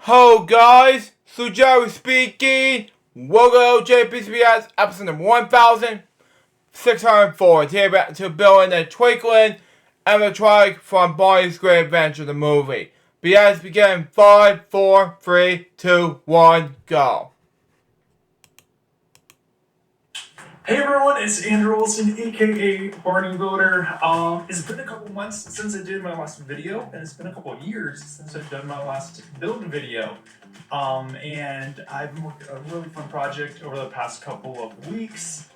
Hello guys, Joe speaking. Welcome to LJPCBM episode number 1604. Today we're to building a Twinken Animatronic from Barney's Great Adventure, the movie. BS begin 5, 4, 3, 2, 1, go. Hey everyone, it's Andrew Wilson, aka Barney Builder. It's been a couple months since I did my last video, and it's been a couple of years since I've done my last build video. And I've been working on a really fun project over the past couple of weeks.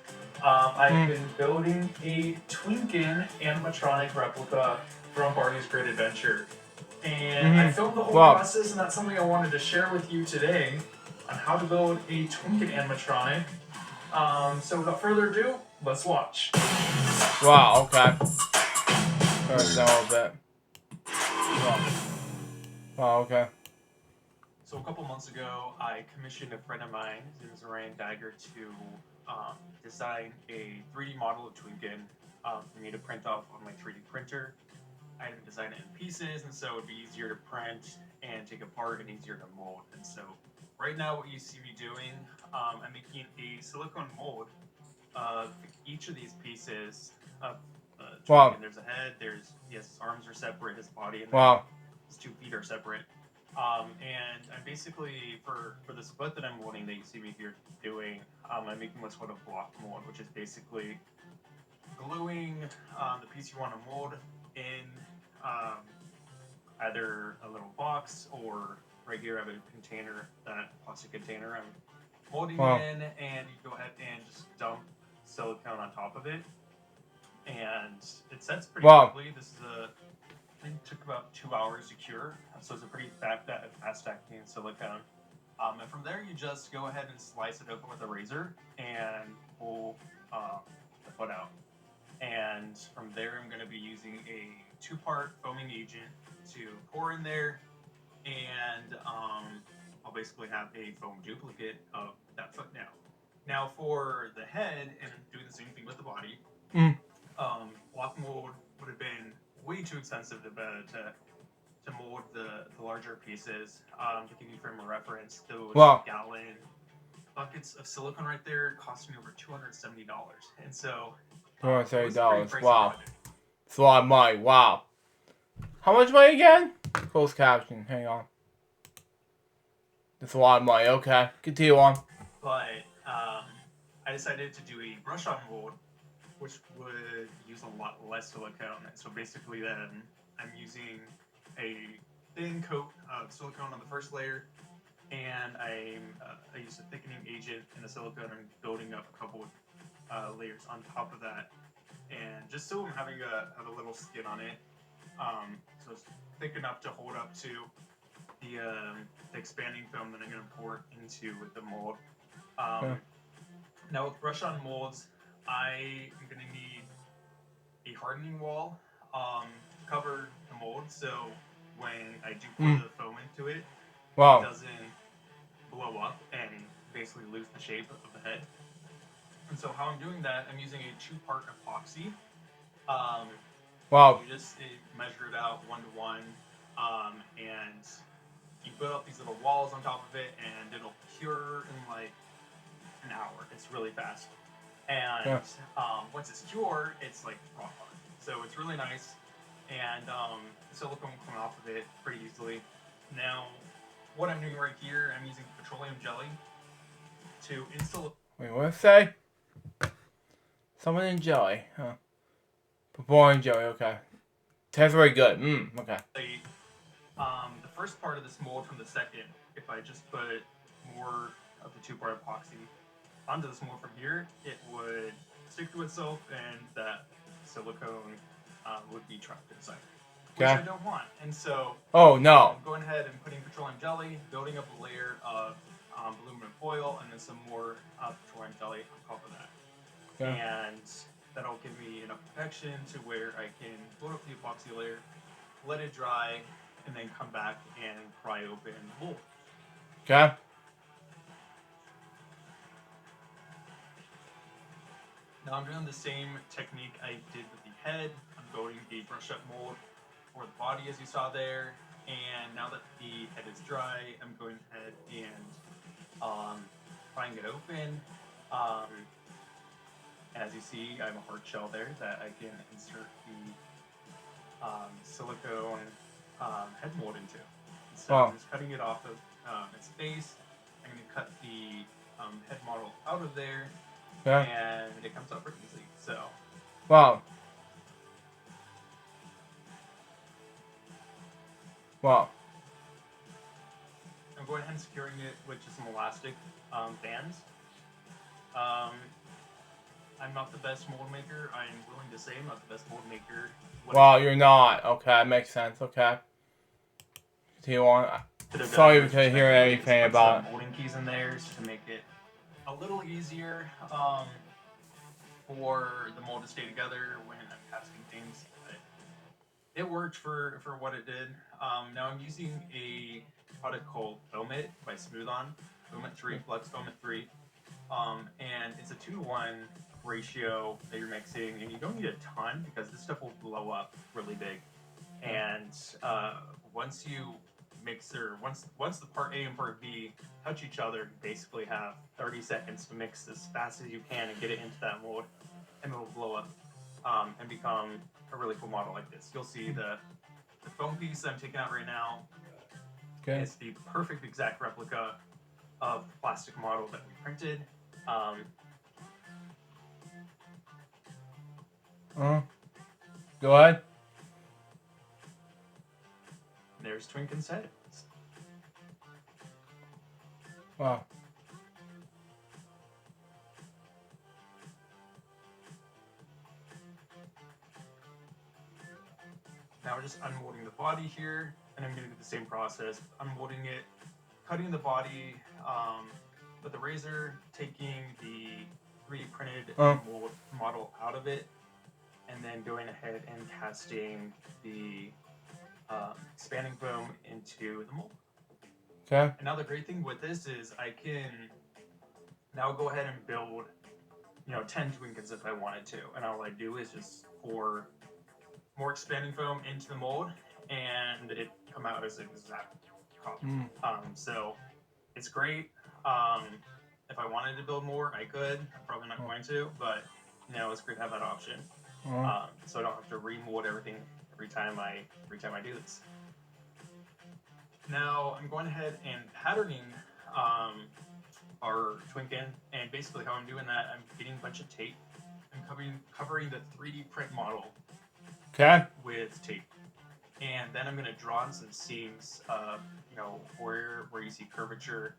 I've been building a Twinken animatronic replica from Barney's Great Adventure. And I filmed the whole process, and that's something I wanted to share with you today on how to build a Twinken animatronic. So without further ado, let's watch. Wow, okay. Turn down a little bit. Wow, okay. So a couple months ago, I commissioned a friend of mine, his name is Ryan Dagger, to design a 3D model of Twinken for me to print off on my 3D printer. I had to design it in pieces, and so it would be easier to print and take apart and easier to mold. And so right now what you see me doing, I'm making a silicone mold of each of these pieces of Twinken. Wow. There's a head, his arms are separate, his body and his 2 feet are separate. And I'm basically, for this foot that I'm molding that you see me here doing, I'm making what's called a block mold, which is basically gluing the piece you want to mold in either a little box or right here I have a container, that plastic container I'm molding in, and you go ahead and just dump silicone on top of it, and it sets pretty quickly. This is I think it took about 2 hours to cure, so it's a pretty fast acting silicone. And from there you just go ahead and slice it open with a razor and pull the foot out. And from there I'm going to be using a 2-part foaming agent to pour in there, and I'll basically have a foam duplicate of that foot now. Now for the head, and doing the same thing with the body, block mold would have been way too expensive to mold the larger pieces. To give you frame of reference, those gallon buckets of silicone right there cost me over $270, and so $270. Wow, it's a lot of money. Wow, how much money again? Closed caption. Hang on. It's a lot of money. Okay, continue on. But I decided to do a brush-on mold, which would use a lot less silicone. So basically, then I'm using a thin coat of silicone on the first layer, and I use a thickening agent in the silicone and building up a couple of layers on top of that, and just so I'm having have a little skin on it, so it's thick enough to hold up to the expanding film that I'm going to pour into with the mold. Now with brush-on molds, I am going to need a hardening wall to cover the mold, so when I do pour the foam into it, it doesn't blow up and basically lose the shape of the head. And so how I'm doing that, I'm using a 2-part epoxy. You just measure it out 1-to-1, and you build up these little walls on top of it, and it'll cure in like an hour. It's really fast. And once it's cured, it's like rock hard. So it's really nice, and the silicone will come off of it pretty easily. Now, what I'm doing right here, I'm using petroleum jelly to install. Wait, what did it say? Someone in jelly, huh? Petroleum jelly, okay. Tastes very good. Okay. The first part of this mold from the second, if I just put more of the 2-part epoxy onto this mold from here, it would stick to itself, and that silicone would be trapped inside, which I don't want. And so, I'm going ahead and putting petroleum jelly, building up a layer of aluminum foil, and then some more petroleum jelly on top of that. And that'll give me enough protection to where I can build up the epoxy layer, let it dry, and then come back and pry open the mold. Okay. Now I'm doing the same technique I did with the head. I'm building the brush-up mold for the body, as you saw there, And now that the head is dry, I'm going ahead and prying it open. And as you see, I have a hard shell there that I can insert the silicone head mold into. So I'm just cutting it off of its base. I'm going to cut the head model out of there, and it comes out pretty easily. So. Wow. Wow. I'm going ahead and securing it with just some elastic bands. I'm not the best mold maker. I'm willing to say I'm not the best mold maker. Well, you're not. Okay, makes sense. Okay. Do you want? Sorry, we couldn't hear anything about some molding keys in there just to make it a little easier for the mold to stay together when I'm casting things. But it worked for what it did. Now I'm using a product called Foam It by Smooth-On. Foam It 3, Flux Foam It 3. And it's a 2-to-1 ratio that you're mixing, and you don't need a ton because this stuff will blow up really big. And once you mix, or once the part A and part B touch each other, you basically have 30 seconds to mix as fast as you can and get it into that mold, and it'll blow up and become a really cool model like this. You'll see the foam piece I'm taking out right now. Okay. It's the perfect exact replica of the plastic model that we printed. Go ahead. There's Twinken's head. Wow. Now we're just unmolding the body here, and I'm going to do the same process. Unmolding it, cutting the body with the razor, taking the 3D printed mold model out of it, and then going ahead and casting the expanding foam into the mold. Okay. And now the great thing with this is I can now go ahead and build, 10 Twinkens if I wanted to. And all I do is just pour more expanding foam into the mold, and it come out as an exact copy. So it's great. If I wanted to build more, I could. I'm probably not going to, but it's great to have that option. So I don't have to remold everything every time I do this. Now I'm going ahead and patterning our Twinken, and basically how I'm doing that, I'm getting a bunch of tape. I'm covering the 3D print model with tape, and then I'm going to draw on some seams, where you see curvature.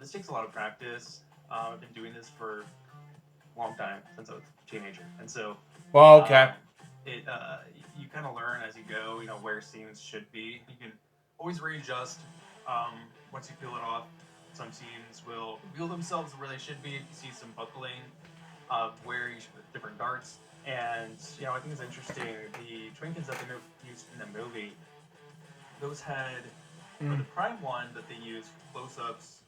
This takes a lot of practice. I've been doing this for a long time, since I was a teenager, and so you kind of learn as you go, where seams should be. You can always readjust once you peel it off. Some seams will reveal themselves where they should be. If you see some buckling of where you should put different darts. And, I think it's interesting, the Twinkens that they used in the movie, those had, for the prime one that they used for close-ups,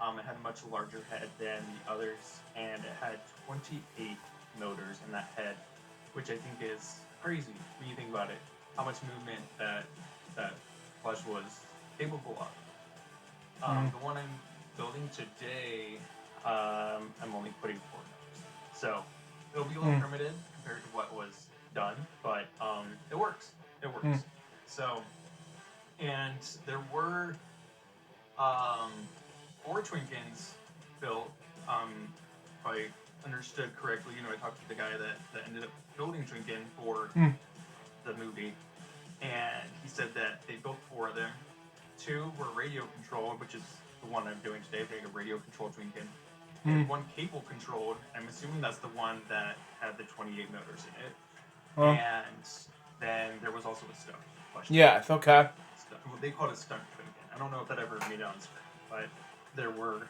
it had a much larger head than the others, and it had 28 motors in that head, which I think is crazy when you think about it, how much movement that flesh was capable of. The one I'm building today, I'm only putting 4 motors. So it'll be a little primitive compared to what was done, but it works. It works. So, and there were 4 Twinkens built. If I understood correctly, I talked to the guy that ended up building Twinken for the movie, and he said that they built 4 of them. 2 were radio controlled, which is the one I'm doing today, being a radio controlled Twinken. And 1 cable controlled. I'm assuming that's the one that had the 28 motors in it. And then there was also a stunt. Yes, okay. They called it stunt Twinken. I don't know if that ever made it on screen, but there were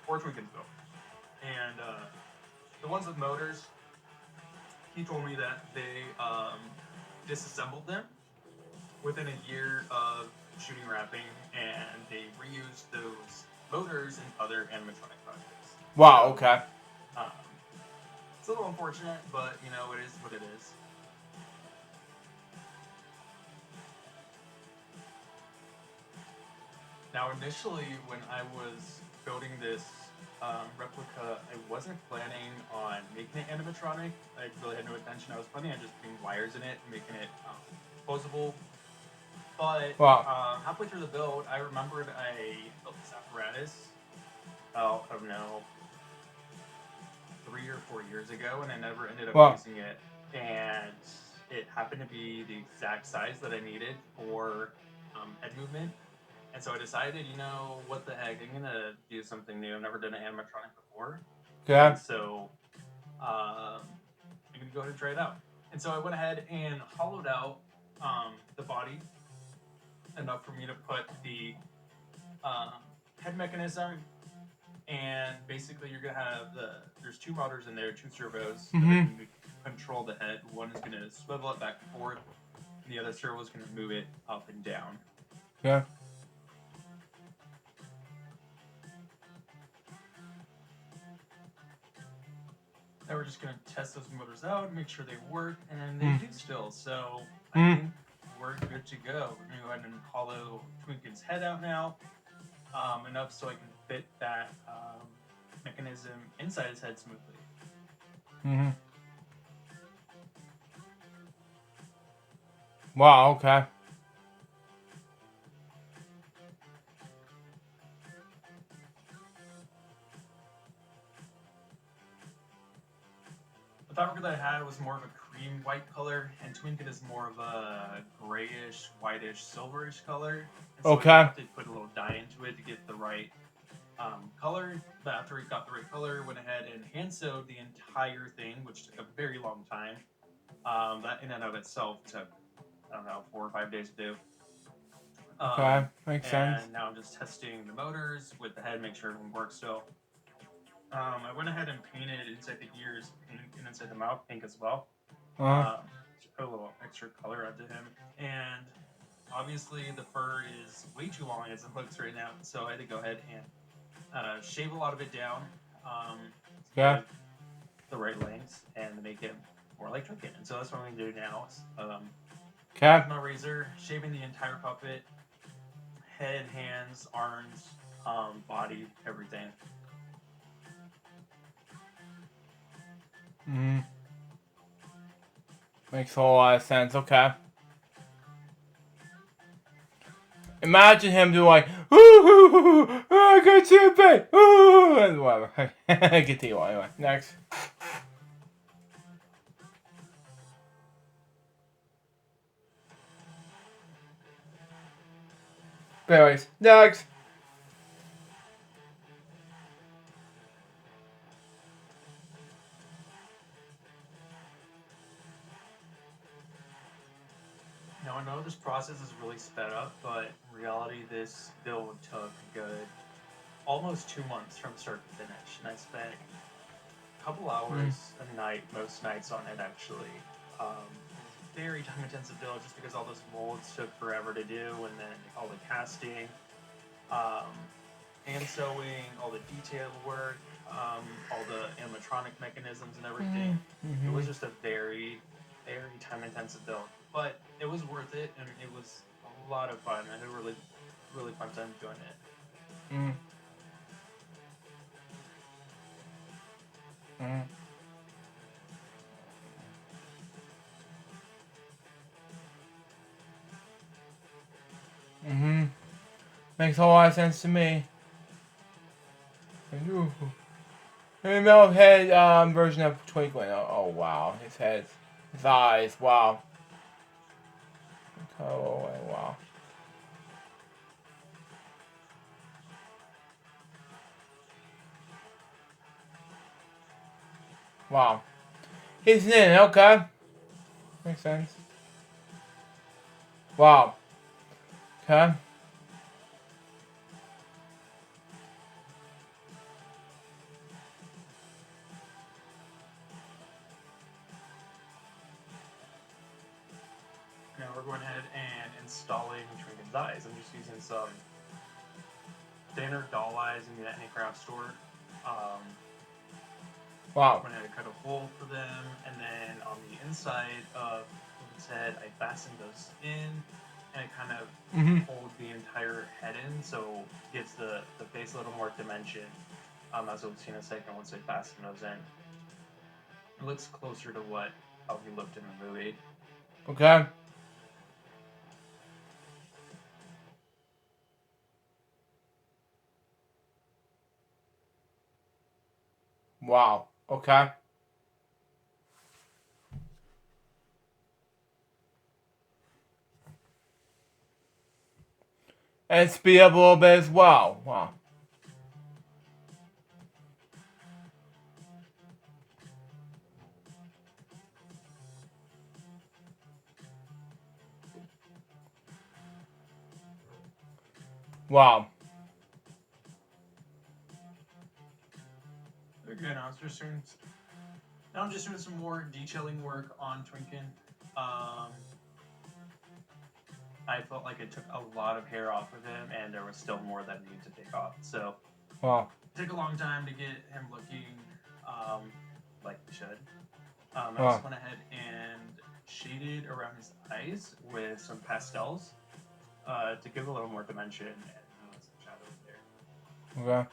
4 Twinkens built. And the ones with motors, he told me that they disassembled them within a year of shooting wrapping, and they reused those motors in other animatronic projects. Wow, okay. It's a little unfortunate, but it is what it is. Now, initially, when I was building this replica, I wasn't planning on making it animatronic. I really had no intention. I was planning on just putting wires in it and making it posable. But Wow. halfway through the build, I remembered I built this apparatus. Oh, I don't know, 3 or 4 years ago, and I never ended up Wow. using it. And it happened to be the exact size that I needed for head movement. And so I decided, what the heck, I'm gonna do something new. I've never done an animatronic before, Okay. and so I'm gonna go ahead and try it out. And so I went ahead and hollowed out the body enough for me to put the head mechanism. And basically, you're gonna have there's two motors in there, two servos that are going to control the head. One is gonna swivel it back and forth, and the other servo is gonna move it up and down. Yeah. Now we're just gonna test those motors out and make sure they work, and they do still. So I think we're good to go. We're gonna go ahead and hollow Twinken's head out now, enough so I can fit that mechanism inside his head smoothly. Wow, okay. The fabric that I had was more of a cream white color, and Twinken is more of a grayish, whitish, silverish color. And so I have to put a little dye into it to get the right color. But after we got the right color, went ahead and hand sewed the entire thing, which took a very long time. That in and of itself took, I don't know, 4 or 5 days to do. Okay, makes sense. And now I'm just testing the motors with the head, make sure everything works still. I went ahead and painted inside the ears pink and inside the mouth pink as well. To put a little extra color onto him. And obviously the fur is way too long as it looks right now, so I had to go ahead and shave a lot of it down to get the right length and to make it more like Twinken. And so that's what I'm going to do now. With my razor, shaving the entire puppet, head, hands, arms, body, everything. Makes a whole lot of sense. Okay. Imagine him doing like, ooh, I got you, babe, ooh, and whatever. Continue anyway. Next. But anyways, next. Now I know this process is really sped up, but in reality this build took a good almost 2 months from start to finish, and I spent a couple hours a night, most nights on it actually. Very time intensive build just because all those molds took forever to do, and then all the casting, hand sewing, all the detail work, all the animatronic mechanisms and everything. It was just a very, very time intensive build, but it was worth it, and it was a lot of fun. I had a really, really fun time doing it. Makes a whole lot of sense to me. And metal head version of Twinken. Oh wow, his head, his eyes. Wow. Oh wow. Wow. He's in. Okay. Makes sense. Wow. Okay. Now we're going ahead and installing Twinken's eyes. I'm just using some standard doll eyes in the any craft store. Wow. I'm going to cut a hole for them, and then on the inside of Twinken's head, I fastened those in. and it kind of holds the entire head in, so gives the face a little more dimension. As we'll see in a second once they fasten those in. It looks closer to how he looked in the movie. Okay. Wow. Okay. And speed up a little bit as well. Wow. Wow. Again, I'm just doing some more detailing work on Twinken. I felt like it took a lot of hair off of him, and there was still more that needed to take off. So, Wow. it took a long time to get him looking like he should. I Wow. just went ahead and shaded around his eyes with some pastels to give a little more dimension and some shadows there. Okay.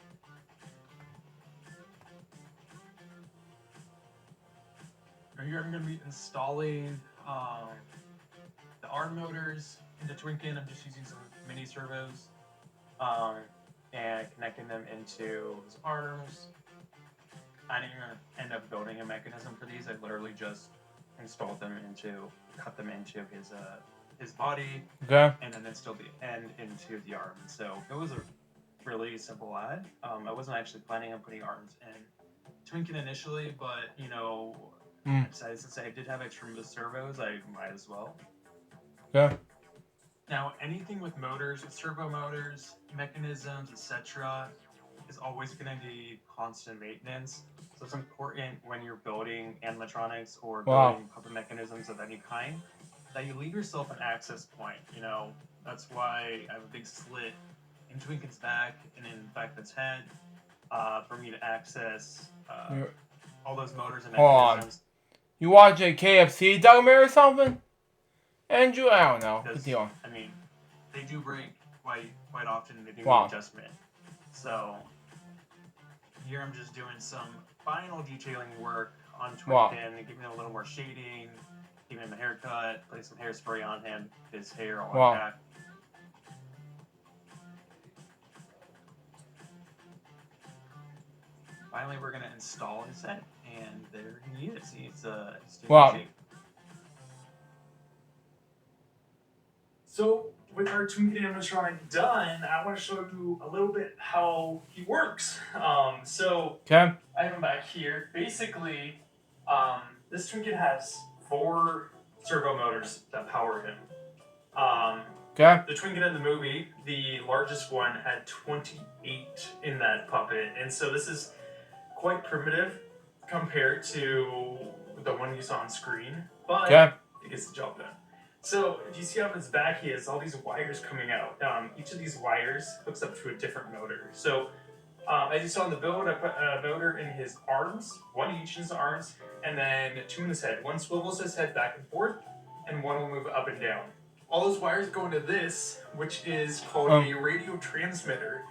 Here I'm going to be installing the arm motors into Twinken. I'm just using some mini servos and connecting them into his arms. I didn't even end up building a mechanism for these. I literally just installed them cut them into his body, Okay. and then installed the end into the arm. So it was a really simple ad. I wasn't actually planning on putting arms in Twinken initially, but I decided since I did have extra servos, I might as well. Okay. Now, anything with motors, with servo motors, mechanisms, etc., is always going to need constant maintenance. So it's important when you're building animatronics or building puppet mechanisms of any kind that you leave yourself an access point. That's why I have a big slit in Twinken's back and in its head for me to access all those motors and mechanisms. You watching KFC documentary or something? Andrew, I don't know. I mean, they do break quite often. They do Wow. need adjustment. So here I'm just doing some final detailing work on Twinken, giving it a little more shading, giving him a haircut, putting some hairspray on him, his hair all intact. Finally, we're gonna install his head, and there he is. He's doing shape. So with our Twinken animatronic done, I want to show you a little bit how he works. Okay. I have him back here. Basically, this Twinken has 4 servo motors that power him. Okay. The Twinken in the movie, the largest one, had 28 in that puppet, and so this is quite primitive compared to the one you saw on screen, but it gets the job done. So if you see on his back, he has all these wires coming out. Each of these wires hooks up to a different motor. So as you saw in the build, I put a motor in his arms, 1 each in his arms, and then 2 in his head. 1 swivels his head back and forth, and 1 will move up and down. All those wires go into this, which is called a radio transmitter.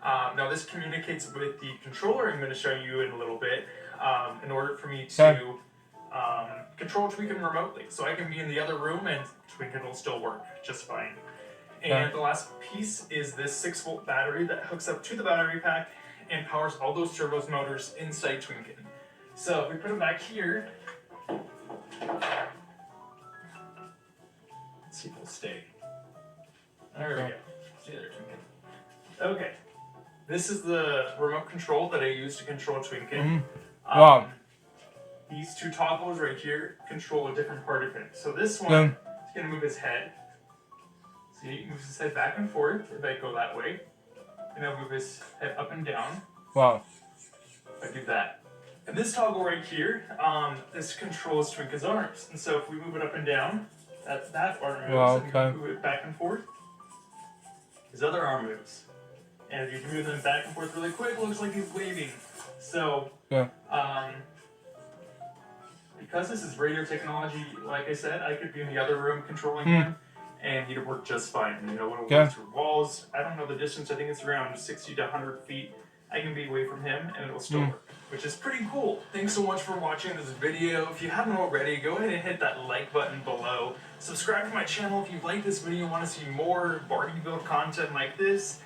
Now this communicates with the controller I'm going to show you in a little bit in order for me to control Twinken remotely. So I can be in the other room and Twinken will still work just fine. And the last piece is this 6-volt battery that hooks up to the battery pack and powers all those servos motors inside Twinken. So if we put them back here, let's see if they'll stay. There we go. Stay there, Twinken. Okay. This is the remote control that I use to control Twinken. These 2 toggles right here control a different part of it. So this one is going to move his head. See, he moves his head back and forth if I go that way. And I'll move his head up and down. Wow. If I do that. And this toggle right here, this controls Twinken's arms. And so if we move it up and down, that arm moves. And we move it back and forth, his other arm moves. And if you can move them back and forth really quick, it looks like he's waving. So, because this is radio technology, like I said, I could be in the other room controlling him, and he'd work just fine. And it'll Okay. work through walls. I don't know the distance. I think it's around 60 to 100 feet. I can be away from him, and it'll still work, which is pretty cool. Thanks so much for watching this video. If you haven't already, go ahead and hit that like button below. Subscribe to my channel if you like this video and want to see more Barney build content like this.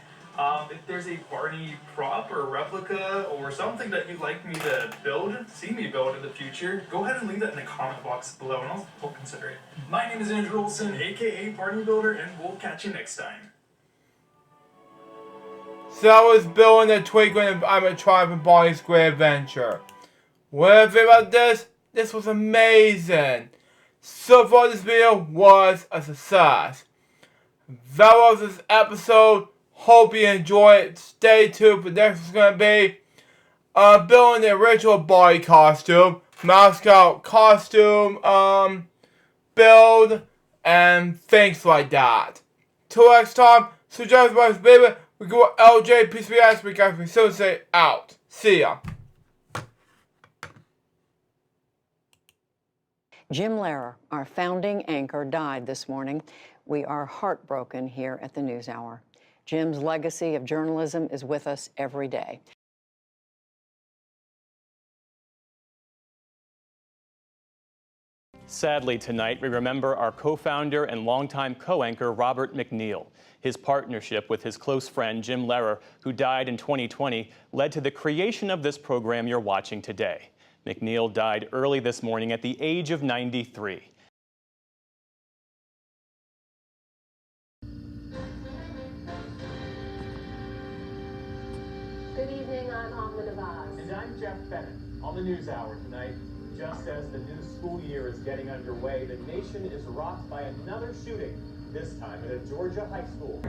If there's a Barney prop or replica or something that you'd like me to build, see me build in the future, go ahead and leave that in the comment box below and we'll consider it. My name is Andrew Olson, aka Barney Builder, and we'll catch you next time. So I was building the Twinken Animatronic and Barney's Great Adventure. What I think about this? This was amazing. So far this video was a success. That was this episode. Hope you enjoy it. Stay tuned for next one's gonna be building the original Barney costume, mascot costume, build, and things like that. Till next time, so just my baby, we go LJPCBM, we got to say out. See ya. Jim Lehrer, our founding anchor, died this morning. We are heartbroken here at the NewsHour. Jim's legacy of journalism is with us every day. Sadly, tonight, we remember our co-founder and longtime co-anchor, Robert McNeil. His partnership with his close friend, Jim Lehrer, who died in 2020, led to the creation of this program you're watching today. McNeil died early this morning at the age of 93. Good evening, I'm Amla Devaz. And I'm Jeff Bennett. On the NewsHour tonight, just as the new school year is getting underway, the nation is rocked by another shooting, this time at a Georgia high school.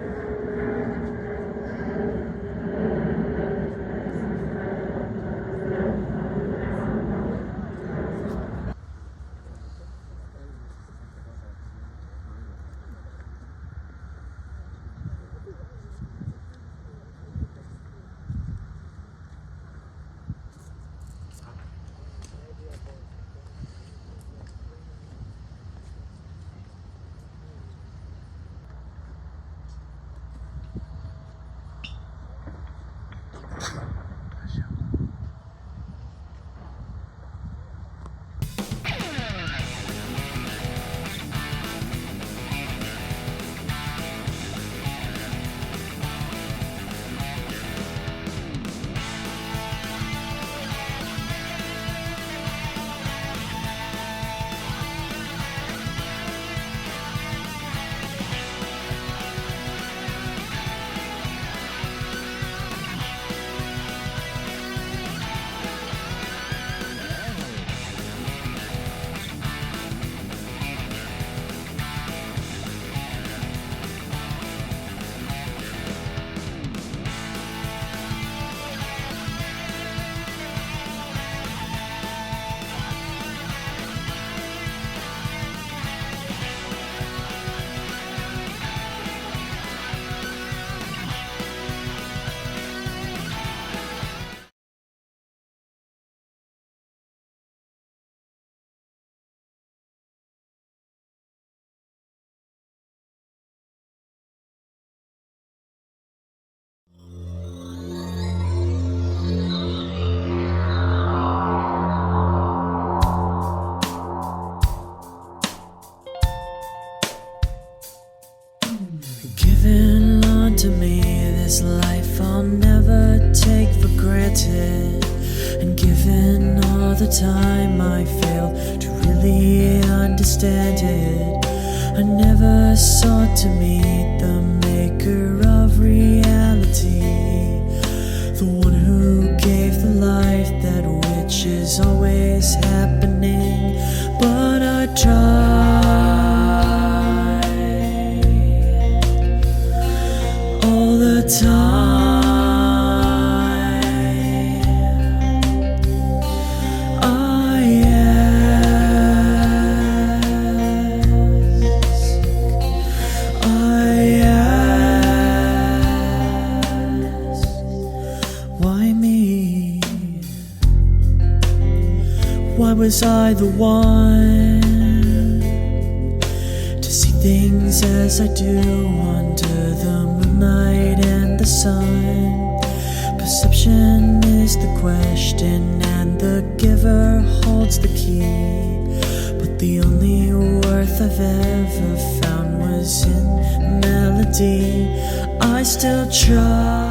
Given unto me this life I'll never take for granted, and given all the time I failed to really understand it, I never sought to meet the maker of reality, the one who gave the life that which is always happening, but I tried all the time. I ask, why me? Why was I the one to to see things as I do under the moonlight and the sun. Perception is the question and the giver holds the key. But the only worth I've ever found was in melody. I still try